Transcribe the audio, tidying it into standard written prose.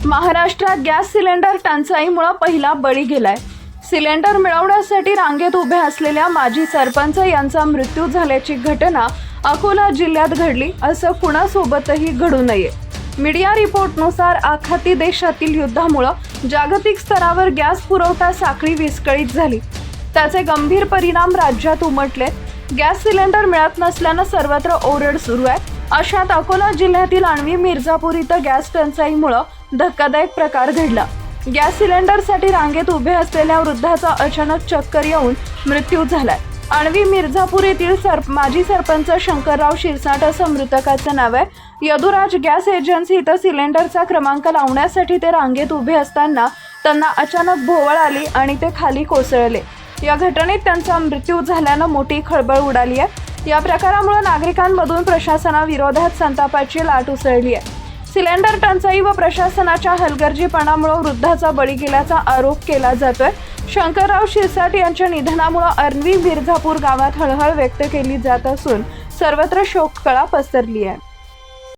महाराष्ट्रात gas cylinder टंचाईमुळे पहिला बळी गेलाय। सिलेंडर मिळवण्यासाठी रांगेत उभे असलेल्या माजी सरपंच यांचा मृत्यू झाल्याची घटना अकोला जिल्ह्यात घडली, असं कुणासोबतही घडू नये। मीडिया रिपोर्टनुसार आखाती देशातील युद्धामुळे जागतिक स्तरावर गॅस पुरवठा साखळी विस्कळीत झाली। त्याचे गंभीर परिणाम राज्यात उमटले। गॅस सिलेंडर मिळत नसल्यानं सर्वत्र ओरड सुरू आहे। अशात अकोला जिल्ह्यातील आणवी मिर्झापूर इथं गॅस टंचाईमुळे धक्कादायक प्रकार घडला। गॅस सिलेंडरसाठी रांगेत उभे असलेल्या वृद्धाचा अचानक चक्कर येऊन मृत्यू झालाय। आणवी मिर्झापूर येथील माजी सरपंच शंकरराव शिरसाट असं मृतकाचं नाव आहे। यदुराज गॅस एजन्सी इथं सिलेंडरचा क्रमांक लावण्यासाठी ते रांगेत उभे असताना त्यांना अचानक भोवळ आली आणि ते खाली कोसळले। या घटनेत त्यांचा मृत्यू झाल्यानं मोठी खळबळ उडाली आहे। या प्रकारामुळे नागरिकांमधून प्रशासनाविरोधात संतापाची लाट उसळली आहे। सिलेंडर टंचाई व प्रशासनाच्या हलगर्जीपणामुळे वृद्धाचा बळी गेल्याचा आरोप केला जातोय। शंकरराव शिरसाट यांच्या निधनामुळे आणवी मिर्झापूर गावात हळहळ व्यक्त केली जात असून सर्वत्र शोककळा पसरली आहे।